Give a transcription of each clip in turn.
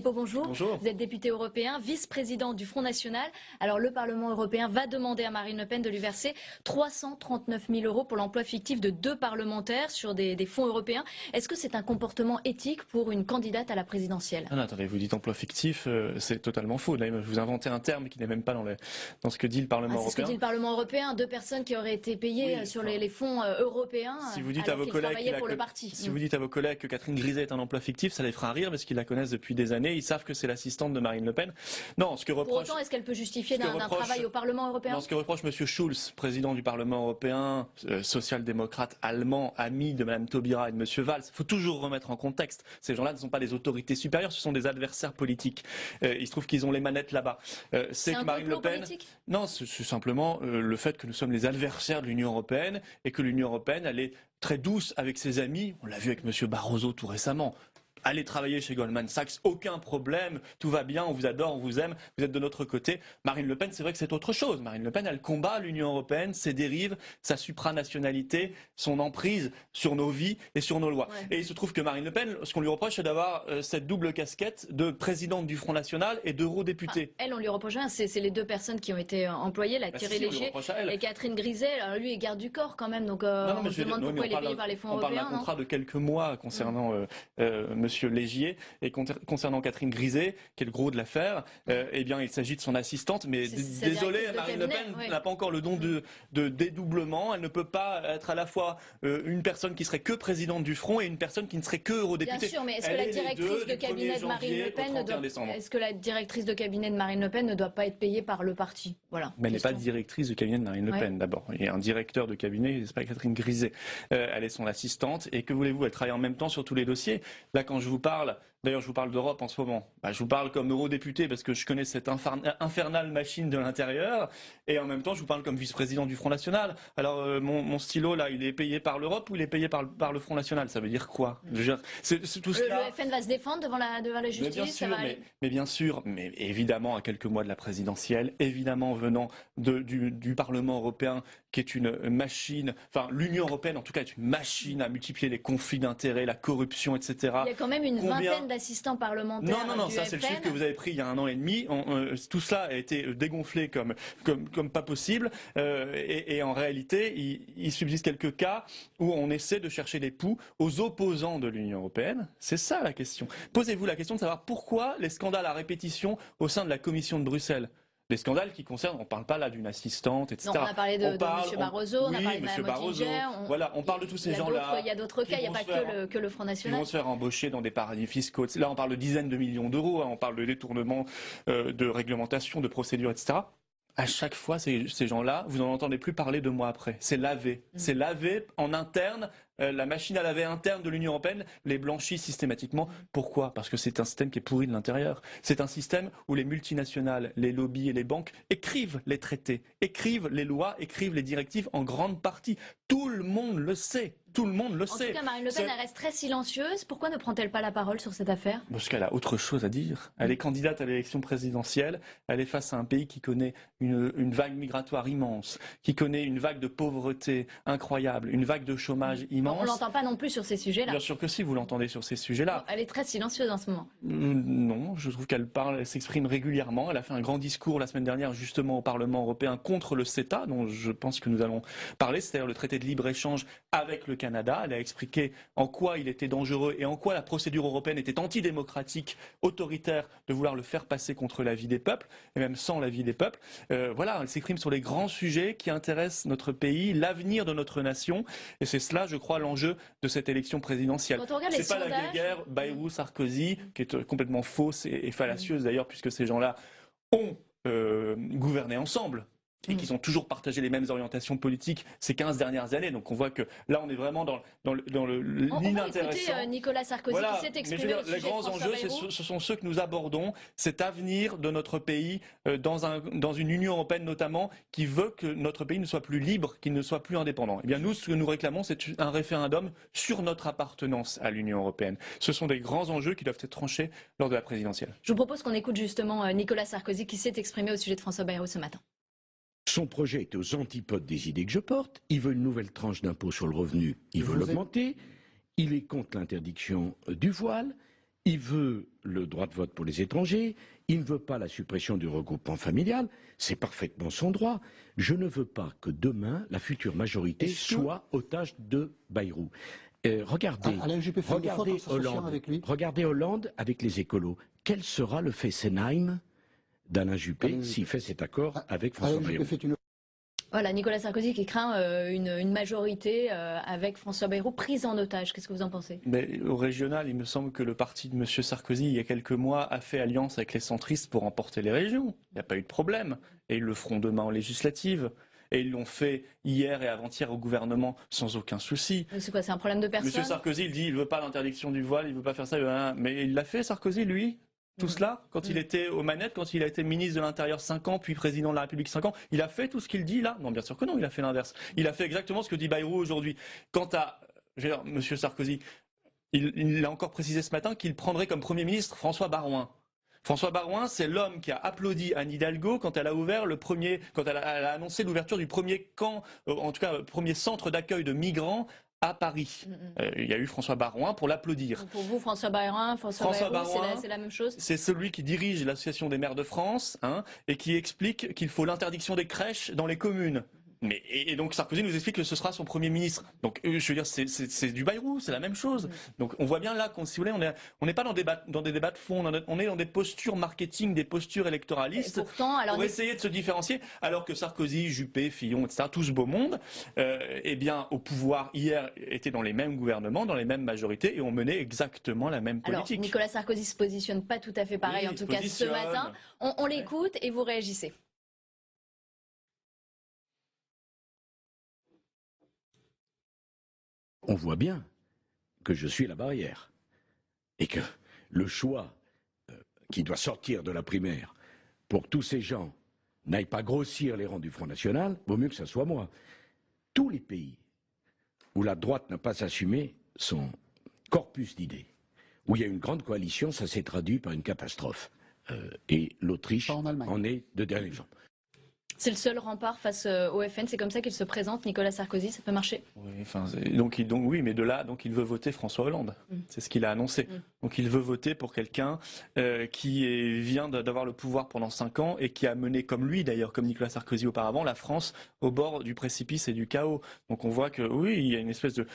Philippot, bonjour. Bonjour. Vous êtes député européen, vice-président du Front National. Alors le Parlement européen va demander à Marine Le Pen de lui verser 339 000 € pour l'emploi fictif de 2 parlementaires sur des fonds européens. Est-ce que c'est un comportement éthique pour une candidate à la présidentielle? Non, attendez, vous dites emploi fictif, c'est totalement faux. Là, vous inventez un terme qui n'est même pas dans ce que dit le Parlement européen. C'est ce que dit le Parlement européen, 2 personnes qui auraient été payées sur les fonds européens si vous dites alors qu'ils travaillaient pour le parti. Si vous dites à vos collègues que Catherine Griset est un emploi fictif, ça les fera rire parce qu'ils la connaissent depuis des années, ils savent que c'est l'assistante de Marine Le Pen. Non, ce que reproche... Pour autant, est-ce qu'elle peut justifier d'un travail au Parlement européen? Non, ce que reproche M. Schulz, président du Parlement européen, social-démocrate allemand, ami de Mme Taubira et de M. Valls, il faut toujours remettre en contexte. Ces gens-là ne sont pas des autorités supérieures, ce sont des adversaires politiques. Il se trouve qu'ils ont les manettes là-bas. C'est que Marine Le Pen... Non, c'est simplement le fait que nous sommes les adversaires de l'Union européenne et que l'Union européenne, elle est très douce avec ses amis. On l'a vu avec M. Barroso tout récemment. Allez travailler chez Goldman Sachs, aucun problème, tout va bien, on vous adore, on vous aime, vous êtes de notre côté. Marine Le Pen, c'est vrai que c'est autre chose. Marine Le Pen, elle combat l'Union européenne, ses dérives, sa supranationalité, son emprise sur nos vies et sur nos lois. Ouais. Et il se trouve que Marine Le Pen, ce qu'on lui reproche, c'est d'avoir cette double casquette de présidente du Front National et d'eurodéputée. Elle, on lui reproche rien, c'est les 2 personnes qui ont été employées, Thierry Léger et Catherine Griset. Alors lui est garde du corps quand même, donc on se demande pourquoi il est payé par les fonds européens. On parle d'un contrat de quelques mois concernant Monsieur Légier, et concernant Catherine Griset, qui est le gros de l'affaire, eh bien, il s'agit de son assistante, mais désolé, Marine Le Pen n'a pas encore le don de dédoublement. Elle ne peut pas être à la fois une personne qui serait que présidente du Front et une personne qui ne serait que eurodéputée. Bien sûr, mais est-ce que la directrice de cabinet de Marine Le Pen ne doit pas être payée par le parti? Voilà. Mais elle n'est pas directrice de cabinet de Marine LePen, d'abord. Il y a un directeur de cabinet, c'est pas Catherine Griset. Elle est son assistante, et que voulez-vous, elle travaille en même temps sur tous les dossiers. Là, quand je vous parle, d'ailleurs je vous parle d'Europe en ce moment, je vous parle comme eurodéputé parce que je connais cette infernale machine de l'intérieur, et en même temps je vous parle comme vice-président du Front National. Alors mon stylo là, il est payé par l'Europe ou il est payé par le Front National? Ça veut dire quoi? C'est tout cela. Le FN va se défendre devant la justice? Mais bien sûr, mais évidemment à quelques mois de la présidentielle, évidemment venant du Parlement européen qui est une machine, enfin l'Union européenne en tout cas est une machine à multiplier les conflits d'intérêts, la corruption, etc. Il y a quand même une vingtaine d'assistants parlementaires. Non, ça c'est le chiffre que vous avez pris il y a 1 an et demi. Tout cela a été dégonflé comme pas possible. Et en réalité, il subsiste quelques cas où on essaie de chercher des poux aux opposants de l'Union européenne. C'est ça la question. Posez-vous la question de savoir pourquoi les scandales à répétition au sein de la Commission de Bruxelles. Les scandales qui concernent, on ne parle pas là d'une assistante, etc. Non, on a parlé de M. Barroso, on a parlé de Mme Oettinger. Voilà, on parle de tous ces gens-là. Il y a d'autres cas, il n'y a pas que le Front National. Ils vont se faire embaucher dans des paradis fiscaux. Là, on parle de dizaines de millions d'euros, on parle de détournement, de réglementation, de procédures, etc. À chaque fois, ces gens-là, vous n'en entendez plus parler 2 mois après. C'est lavé. C'est lavé en interne. La machine à laver interne de l'Union européenne les blanchit systématiquement. Pourquoi? Parce que c'est un système qui est pourri de l'intérieur. C'est un système où les multinationales, les lobbies et les banques écrivent les traités, écrivent les lois, écrivent les directives en grande partie. Tout le monde le sait. Tout le monde le sait. En tout cas, Marine Le Pen, elle reste très silencieuse. Pourquoi ne prend-elle pas la parole sur cette affaire? Parce qu'elle a autre chose à dire. Elle est candidate à l'élection présidentielle. Elle est face à un pays qui connaît une vague migratoire immense, qui connaît une vague de pauvreté incroyable, une vague de chômage immense. On ne l'entend pas non plus sur ces sujets-là. Bien sûr que si, vous l'entendez sur ces sujets-là. Elle est très silencieuse en ce moment. Non, je trouve qu'elle parle, elle s'exprime régulièrement. Elle a fait un grand discours la semaine dernière justement au Parlement européen contre le CETA, dont je pense que nous allons parler, c'est-à-dire le traité de libre-échange avec le Canada. Elle a expliqué en quoi il était dangereux et en quoi la procédure européenne était antidémocratique, autoritaire, de vouloir le faire passer contre l'avis des peuples, et même sans l'avis des peuples. Voilà, elle s'exprime sur les grands sujets qui intéressent notre pays, l'avenir de notre nation, et c'est cela, je crois, l'enjeu de cette élection présidentielle. C'est pas la guerre Bayrou-Sarkozy, qui est complètement fausse et fallacieuse d'ailleurs, puisque ces gens-là ont gouverné ensemble. Et qui ont toujours partagé les mêmes orientations politiques ces 15 dernières années. Donc on voit que là, on est vraiment dans l'inintéressant. On va écouter Nicolas Sarkozy qui s'est exprimé au sujet les grands enjeux, ce sont ceux que nous abordons, cet avenir de notre pays dans une Union européenne notamment qui veut que notre pays ne soit plus libre, qu'il ne soit plus indépendant. Eh bien nous, ce que nous réclamons, c'est un référendum sur notre appartenance à l'Union européenne. Ce sont des grands enjeux qui doivent être tranchés lors de la présidentielle. Je vous propose qu'on écoute justement Nicolas Sarkozy qui s'est exprimé au sujet de François Bayrou ce matin. Son projet est aux antipodes des idées que je porte. Il veut une nouvelle tranche d'impôt sur le revenu, il veut l'augmenter. Il est contre l'interdiction du voile. Il veut le droit de vote pour les étrangers, il ne veut pas la suppression du regroupement familial, c'est parfaitement son droit. Je ne veux pas que demain, la future majorité soit otage de Bayrou. Regardez, Alain Juppé fait une fois regardez en s'associant Hollande, avec lui. regardez Hollande avec les écolos. Quel sera le Fessenheim d'Alain Juppé s'il fait cet accord avec François Alain Juppé Bayrou? fait une Voilà, Nicolas Sarkozy qui craint une majorité avec François Bayrou prise en otage. Qu'est-ce que vous en pensez? Mais au régional, il me semble que le parti de M. Sarkozy, il y a quelques mois, a fait alliance avec les centristes pour remporter les régions. Il n'y a pas eu de problème. Et ils le feront demain en législative. Et ils l'ont fait hier et avant-hier au gouvernement sans aucun souci. C'est quoi, c'est un problème de personne? M. Sarkozy, il dit il ne veut pas l'interdiction du voile, il ne veut pas faire ça. Mais il l'a fait, Sarkozy, lui. Tout cela, quand il était aux manettes, quand il a été ministre de l'Intérieur 5 ans, puis président de la République 5 ans, il a fait tout ce qu'il dit là? Non, bien sûr que non, il a fait l'inverse. Il a fait exactement ce que dit Bayrou aujourd'hui. Quant à M. Sarkozy, il a encore précisé ce matin qu'il prendrait comme Premier ministre François Baroin. François Baroin, c'est l'homme qui a applaudi Anne Hidalgo quand elle a ouvert quand elle a annoncé l'ouverture du premier camp, en tout cas, premier centre d'accueil de migrants à Paris. Il y a eu François Baroin pour l'applaudir. Pour vous, François Bayrou, c'est la même chose? C'est celui qui dirige l'Association des maires de France et qui explique qu'il faut l'interdiction des crèches dans les communes. Et donc Sarkozy nous explique que ce sera son Premier ministre. Donc je veux dire, c'est du Bayrou, c'est la même chose. Donc on voit bien là, si vous voulez, on n'est pas dans des débats de fond, on est dans des postures marketing, des postures électoralistes pour essayer de se différencier, alors que Sarkozy, Juppé, Fillon, etc., tout ce beau monde, eh bien, au pouvoir hier, étaient dans les mêmes gouvernements, dans les mêmes majorités, et ont mené exactement la même politique. Alors Nicolas Sarkozy se positionne pas tout à fait pareil, Oui, en tout cas ce matin. On l'écoute et vous réagissez. On voit bien que je suis la barrière et que le choix qui doit sortir de la primaire pour que tous ces gens n'aillent pas grossir les rangs du Front National, vaut mieux que ce soit moi. Tous les pays où la droite n'a pas assumé son corpus d'idées, où il y a une grande coalition, ça s'est traduit par une catastrophe. Et l'Autriche en est de dernier exemple. C'est le seul rempart face au FN, c'est comme ça qu'il se présente, Nicolas Sarkozy, ça peut marcher? Oui, oui, mais de là, il veut voter François Hollande. C'est ce qu'il a annoncé. Donc il veut voter pour quelqu'un qui vient d'avoir le pouvoir pendant 5 ans et qui a mené, comme lui d'ailleurs, comme Nicolas Sarkozy auparavant, la France au bord du précipice et du chaos. Donc on voit que oui, il y a une espèce de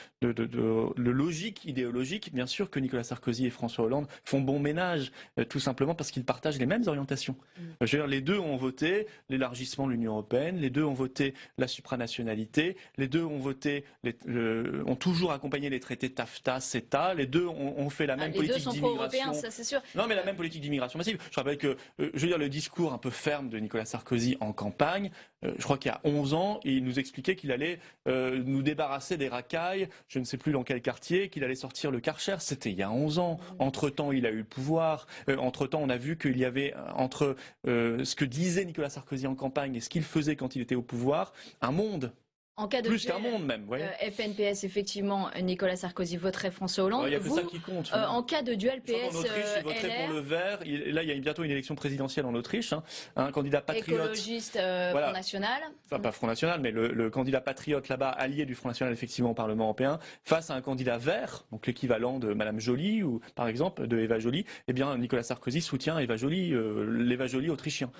logique idéologique. Bien sûr que Nicolas Sarkozy et François Hollande font bon ménage, tout simplement parce qu'ils partagent les mêmes orientations. Je veux dire, les deux ont voté l'élargissement de l'Union européenne, les deux ont voté la supranationalité, les deux ont voté, ont toujours accompagné les traités TAFTA, CETA, les deux ont fait la même politique d'immigration. Les deux sont pro-européens, ça c'est sûr. Non, mais la même politique d'immigration massive. Je rappelle que, je veux dire, le discours un peu ferme de Nicolas Sarkozy en campagne, je crois qu'il y a 11 ans, il nous expliquait qu'il allait nous débarrasser des racailles, je ne sais plus dans quel quartier, qu'il allait sortir le Karcher. C'était il y a 11 ans. Entre-temps, il a eu le pouvoir. Entre-temps, on a vu qu'il y avait, entre ce que disait Nicolas Sarkozy en campagne et ce qu'il faisait quand il était au pouvoir, un monde. En cas de plus qu'un monde même. FNPS, effectivement, Nicolas Sarkozy voterait François Hollande. Il n'y a que ça qui compte. En cas de duel PS, en Autriche, il voterait LR, pour le vert. Là, il y a bientôt une élection présidentielle en Autriche. Un candidat patriote. Écologiste, Front National. Enfin, pas Front National, mais le candidat patriote là-bas, allié du Front National effectivement au Parlement européen, face à un candidat vert, donc l'équivalent de Madame Joly ou par exemple de Eva Joly. Eh bien, Nicolas Sarkozy soutient Eva Joly, l'Eva Joly autrichien.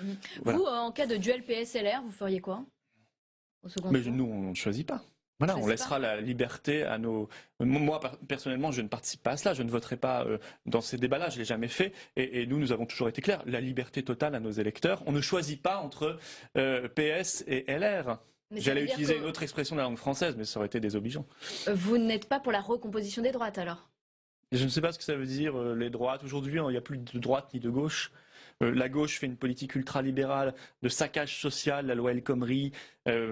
Vous, en cas de duel PS-LR, vous feriez quoi au second tour? Nous, on ne choisit pas. Voilà, on laissera la liberté à nos... Moi, personnellement, je ne participe pas à cela. Je ne voterai pas dans ces débats-là. Je ne l'ai jamais fait. Et nous avons toujours été clairs. La liberté totale à nos électeurs. On ne choisit pas entre PS et LR. J'allais utiliser une autre expression de la langue française, mais ça aurait été désobligeant. Vous n'êtes pas pour la recomposition des droites, alors? Je ne sais pas ce que ça veut dire, les droites. Aujourd'hui, il n'y a plus de droite ni de gauche. La gauche fait une politique ultralibérale de saccage social, la loi El Khomri,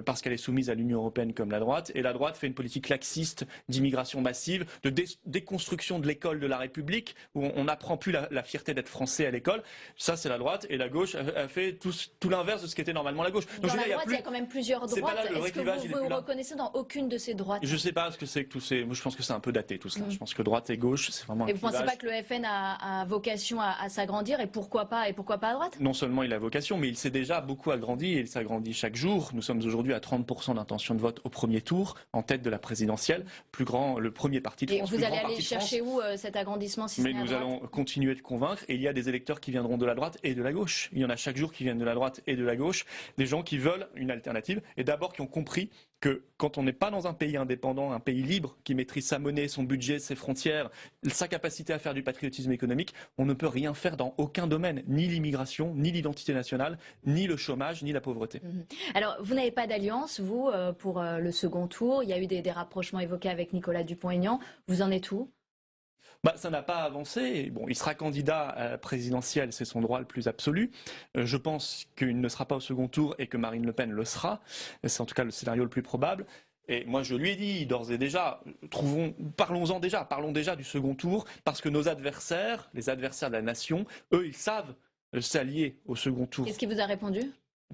parce qu'elle est soumise à l'Union européenne comme la droite. Et la droite fait une politique laxiste d'immigration massive, de déconstruction de l'école de la République, où on n'apprend plus la fierté d'être français à l'école. Ça, c'est la droite. Et la gauche a fait tout l'inverse de ce qu'était normalement la gauche. Donc, dans la droite, il y a quand même plusieurs droites. Est-ce que vous vous reconnaissez dans aucune de ces droites? Je ne sais pas ce que c'est que tous ces... Moi, je pense que c'est un peu daté, tout cela. Je pense que droite et gauche, c'est vraiment un clivage. Et vous ne pensez pas que le FN a vocation à s'agrandir? Et pourquoi pas à droite? Non seulement il a vocation, mais il s'est déjà beaucoup agrandi et il s'agrandit chaque jour. Nous sommes sommes aujourd'hui à 30% d'intention de vote au premier tour, en tête de la présidentielle, le premier parti de France. Et vous allez aller chercher où cet agrandissement si ce n'est à droite ? Mais nous allons continuer de convaincre, et il y a des électeurs qui viendront de la droite et de la gauche. Il y en a chaque jour qui viennent de la droite et de la gauche, des gens qui veulent une alternative, et d'abord qui ont compris que quand on n'est pas dans un pays indépendant, un pays libre, qui maîtrise sa monnaie, son budget, ses frontières, sa capacité à faire du patriotisme économique, on ne peut rien faire dans aucun domaine, ni l'immigration, ni l'identité nationale, ni le chômage, ni la pauvreté. Alors, vous n'avez pas d'alliance, vous, pour le second tour. Il y a eu des rapprochements évoqués avec Nicolas Dupont-Aignan. Vous en êtes où ? Ça n'a pas avancé. Bon, il sera candidat à la présidentielle, c'est son droit le plus absolu. Je pense qu'il ne sera pas au second tour et que Marine Le Pen le sera. C'est en tout cas le scénario le plus probable. Et moi, je lui ai dit d'ores et déjà, parlons déjà du second tour, parce que nos adversaires, les adversaires de la nation, eux, ils savent s'allier au second tour. Qu'est-ce qu'il vous a répondu ?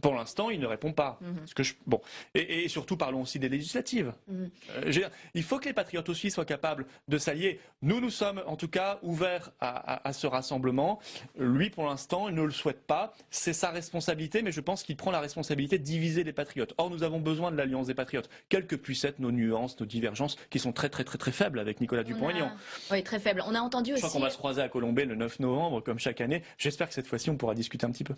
Pour l'instant, il ne répond pas. Et surtout, parlons aussi des législatives. Il faut que les patriotes aussi soient capables de s'allier. Nous sommes en tout cas ouverts à ce rassemblement. Lui, pour l'instant, il ne le souhaite pas. C'est sa responsabilité, mais je pense qu'il prend la responsabilité de diviser les patriotes. Or, nous avons besoin de l'alliance des patriotes, quelles que puissent être nos nuances, nos divergences, qui sont très faibles avec Nicolas Dupont-Aignan. Oui, très faibles. On a entendu aussi... Je crois qu'on va se croiser à Colombey le 9 novembre, comme chaque année. J'espère que cette fois-ci, on pourra discuter un petit peu.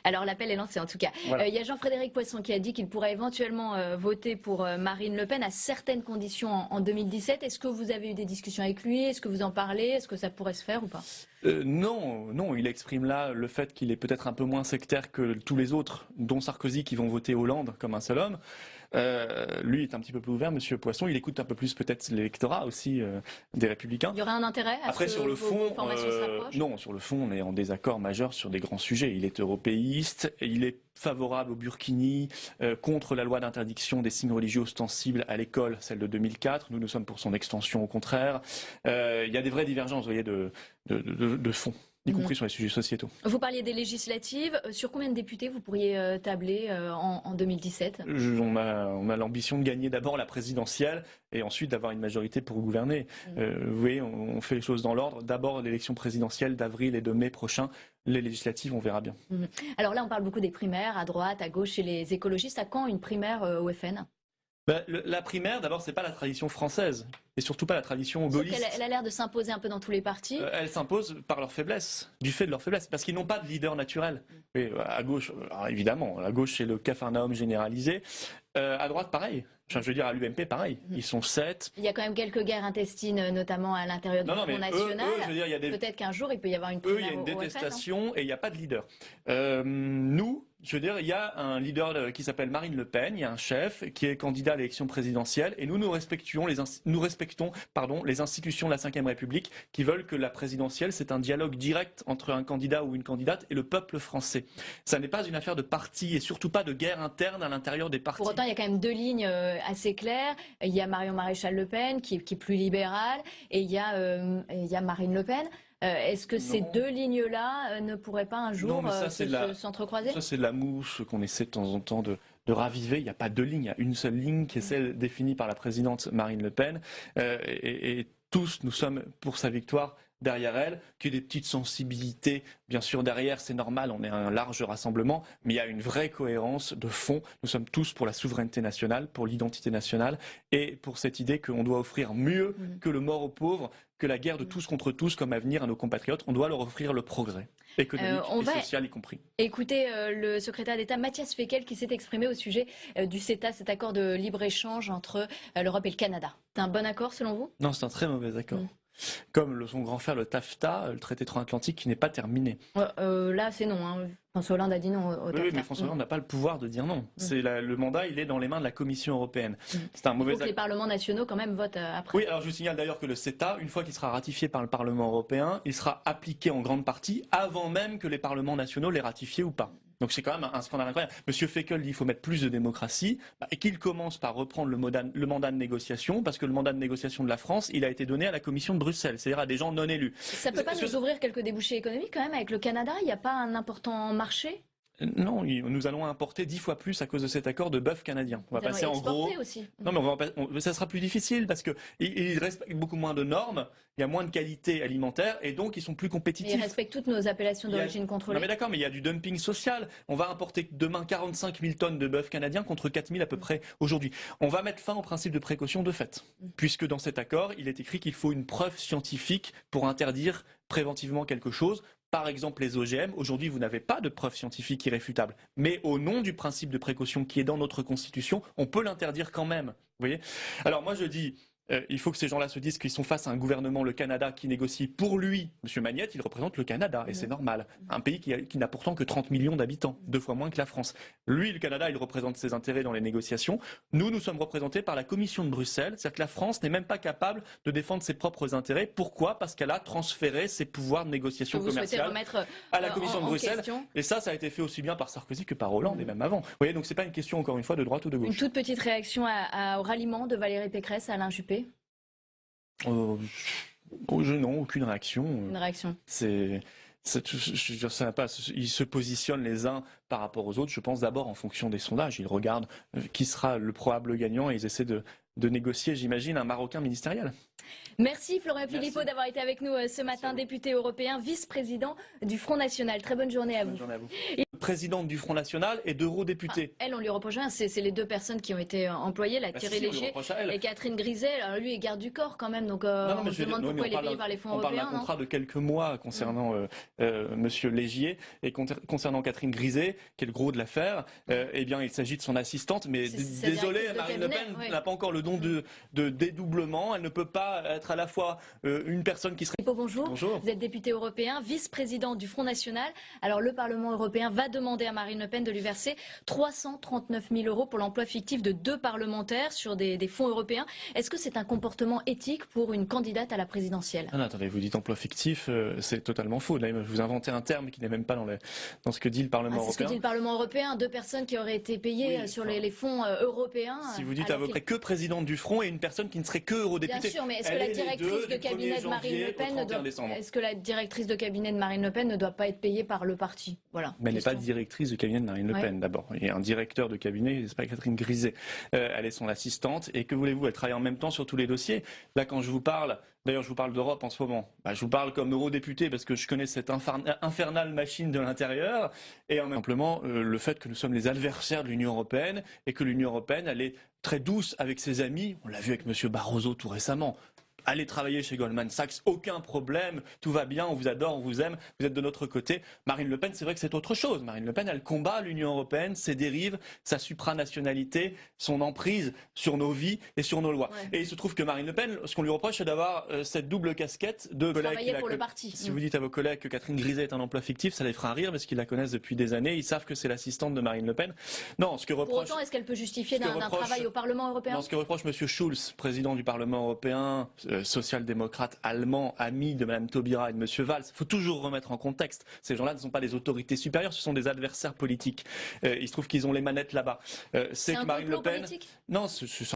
Alors, l'appel est lancé, en tout cas. Voilà. Il y a Jean-Frédéric Poisson qui a dit qu'il pourrait éventuellement voter pour Marine Le Pen à certaines conditions en 2017. Est-ce que vous avez eu des discussions avec lui ? Est-ce que vous en parlez ? Est-ce que ça pourrait se faire ou pas ? Non, il exprime là le fait qu'il est peut-être un peu moins sectaire que tous les autres, dont Sarkozy, qui vont voter Hollande comme un seul homme. Lui est un petit peu plus ouvert, Monsieur Poisson. Il écoute un peu plus peut-être l'électorat aussi des Républicains. Il y aurait un intérêt à Après, ce sur le fond, vos formations se rapprochent ? non, sur le fond, on est en désaccord majeur sur des grands sujets. Il est européiste, il est favorable au burkini, contre la loi d'interdiction des signes religieux ostensibles à l'école, celle de 2004. Nous sommes pour son extension au contraire. Il y a des vraies divergences, vous voyez, de fond, y compris sur les sujets sociétaux. Vous parliez des législatives. Sur combien de députés vous pourriez tabler en 2017 ? On a l'ambition de gagner d'abord la présidentielle et ensuite d'avoir une majorité pour gouverner. Vous voyez, on fait les choses dans l'ordre. D'abord l'élection présidentielle d'avril et de mai prochain. Les législatives, on verra bien. Alors là, on parle beaucoup des primaires, à droite, à gauche, chez les écologistes. À quand une primaire au FN ? La primaire, d'abord, c'est pas la tradition française, et surtout pas la tradition gaulliste. Elle a l'air de s'imposer un peu dans tous les partis. Elle s'impose par leur faiblesse, du fait de leur faiblesse, parce qu'ils n'ont pas de leader naturel. Et à gauche, alors évidemment, à gauche c'est le Capharnaüm généralisé. À droite, pareil. Je veux dire, à l'UMP, pareil. Ils sont 7. Il y a quand même quelques guerres intestines, notamment à l'intérieur du Front National. Peut-être qu'un jour, il peut y avoir une primaire. Il y a une détestation et il n'y a pas de leader. Je veux dire, il y a un leader qui s'appelle Marine Le Pen, il y a un chef qui est candidat à l'élection présidentielle et nous respectons les institutions de la Ve République qui veulent que la présidentielle, c'est un dialogue direct entre un candidat ou une candidate et le peuple français. Ça n'est pas une affaire de parti et surtout pas de guerre interne à l'intérieur des partis. Pour autant, il y a quand même deux lignes assez claires. Il y a Marion Maréchal Le Pen qui est plus libérale et il y a Marine Le Pen. Est-ce que ces deux lignes-là ne pourraient pas un jour s'entrecroiser ? Ça, c'est de la mouche qu'on essaie de temps en temps de raviver. Il n'y a pas deux lignes, il y a une seule ligne qui est celle définie par la présidente Marine Le Pen. Et tous, nous sommes pour sa victoire derrière elle, qu'il y ait des petites sensibilités, bien sûr derrière, c'est normal, on est un large rassemblement, mais il y a une vraie cohérence de fond. Nous sommes tous pour la souveraineté nationale, pour l'identité nationale et pour cette idée qu'on doit offrir mieux que le mort aux pauvres, que la guerre de tous contre tous comme avenir à nos compatriotes. On doit leur offrir le progrès économique et social y compris. Écoutez le secrétaire d'État Matthias Fekl qui s'est exprimé au sujet du CETA, cet accord de libre-échange entre l'Europe et le Canada. C'est un bon accord selon vous ? Non, c'est un très mauvais accord. Comme son grand frère, le TAFTA, le traité transatlantique, qui n'est pas terminé. Là, c'est non. François Hollande a dit non au TAFTA. Oui, mais François Hollande n'a pas le pouvoir de dire non. Le mandat, il est dans les mains de la Commission européenne. C'est un mauvais accord. Il faut que les parlements nationaux, quand même, votent après. Oui, alors je vous signale d'ailleurs que le CETA, une fois qu'il sera ratifié par le Parlement européen, il sera appliqué en grande partie avant même que les parlements nationaux l'aient ratifié ou pas. Donc c'est quand même un scandale incroyable. Monsieur Fekl dit qu'il faut mettre plus de démocratie et qu'il commence par reprendre le mandat de négociation, parce que le mandat de négociation de la France, il a été donné à la Commission de Bruxelles, c'est-à-dire à des gens non élus. Ça ne peut pas nous ouvrir quelques débouchés économiques quand même avec le Canada ? Il n'y a pas un important marché ? Non, nous allons importer 10 fois plus à cause de cet accord de bœuf canadien. On va passer en gros. Aussi. Non, mais ça sera plus difficile parce qu'ils respectent beaucoup moins de normes, il y a moins de qualité alimentaire et donc ils sont plus compétitifs. Ils respectent toutes nos appellations d'origine contrôlée. Non mais d'accord, mais il y a du dumping social. On va importer demain 45 000 tonnes de bœuf canadien contre 4 000 à peu près aujourd'hui. On va mettre fin au principe de précaution de fait, puisque dans cet accord, il est écrit qu'il faut une preuve scientifique pour interdire préventivement quelque chose. Par exemple, les OGM, aujourd'hui, vous n'avez pas de preuve scientifique irréfutable. Mais au nom du principe de précaution qui est dans notre Constitution, on peut l'interdire quand même. Vous voyez ? Alors moi, je dis, il faut que ces gens-là se disent qu'ils sont face à un gouvernement, le Canada, qui négocie pour lui. Monsieur Magnette, il représente le Canada, et c'est normal. Un pays qui n'a pourtant que 30 millions d'habitants, 2 fois moins que la France. Lui, le Canada, il représente ses intérêts dans les négociations. Nous sommes représentés par la Commission de Bruxelles. C'est-à-dire que la France n'est même pas capable de défendre ses propres intérêts. Pourquoi ? Parce qu'elle a transféré ses pouvoirs de négociation commerciale à la Commission de Bruxelles. Et ça a été fait aussi bien par Sarkozy que par Hollande, et même avant. Vous voyez, donc c'est pas une question, encore une fois, de droite ou de gauche. Une toute petite réaction au ralliement de Valérie Pécresse à Alain Juppé. Non, aucune réaction. Une réaction. Je sais pas, ils se positionnent les uns par rapport aux autres, je pense d'abord en fonction des sondages. Ils regardent qui sera le probable gagnant et ils essaient de négocier, j'imagine, un Marocain ministériel. Merci Florian Philippot d'avoir été avec nous ce matin, député européen, vice-président du Front National. Très bonne journée à vous. Bonne journée à vous. Présidente du Front National et d'eurodéputée. Elle, on lui reproche rien, c'est les deux personnes qui ont été employées, Thierry Léger et Catherine Griset. Alors lui est garde du corps quand même, donc on se demande pourquoi il est payé par les fonds européens. On parle d'un contrat de quelques mois concernant Monsieur Légier et concernant Catherine Griset, qui est le gros de l'affaire. Eh bien, il s'agit de son assistante, mais désolé, Marine Le Pen n'a pas encore le don de dédoublement. Elle ne peut pas être à la fois une personne qui serait... Bonjour. Bonjour. Vous êtes député européen, vice-président du Front National. Alors le Parlement européen va demander à Marine Le Pen de lui verser 339 000 € pour l'emploi fictif de 2 parlementaires sur des fonds européens. Est-ce que c'est un comportement éthique pour une candidate à la présidentielle ? Non, attendez, vous dites emploi fictif, c'est totalement faux. Là, vous inventez un terme qui n'est même pas dans ce que dit le Parlement européen. C'est ce que dit le Parlement européen, 2 personnes qui auraient été payées sur les fonds européens. Si vous dites à peu près que présidente du Front et une personne qui ne serait que eurodéputée. Bien sûr, mais est-ce que la directrice de cabinet de Marine Le Pen ne doit pas être payée par le parti ? Voilà. Mais elle n'est pas directrice de cabinet de Marine Le Pen, d'abord. Il y a un directeur de cabinet, c'est pas Catherine Griset. Elle est son assistante. Et que voulez-vous, elle travaille en même temps sur tous les dossiers. Là, quand je vous parle, d'ailleurs, je vous parle d'Europe en ce moment. Je vous parle comme eurodéputé parce que je connais cette infernale machine de l'intérieur. Et en même simplement, le fait que nous sommes les adversaires de l'Union européenne et que l'Union européenne, elle est très douce avec ses amis. On l'a vu avec M. Barroso tout récemment. Allez travailler chez Goldman Sachs, aucun problème, tout va bien, on vous adore, on vous aime, vous êtes de notre côté. Marine Le Pen, c'est vrai que c'est autre chose. Marine Le Pen, elle combat l'Union européenne, ses dérives, sa supranationalité, son emprise sur nos vies et sur nos lois. Ouais. Et il se trouve que Marine Le Pen, ce qu'on lui reproche, c'est d'avoir cette double casquette de collègues. Pour le parti. Si vous dites à vos collègues que Catherine Griset est un emploi fictif, ça les fera rire parce qu'ils la connaissent depuis des années, ils savent que c'est l'assistante de Marine Le Pen. Non, ce que reproche... Pour autant, est-ce qu'elle peut justifier d'un travail au Parlement européen ? Non, ce que reproche M. Schulz, président du Parlement européen, social-démocrate allemand, ami de Mme Taubira et de M. Valls. Il faut toujours remettre en contexte. Ces gens-là ne sont pas des autorités supérieures, ce sont des adversaires politiques. Il se trouve qu'ils ont les manettes là-bas. C'est que Marine Le Pen... Non, ce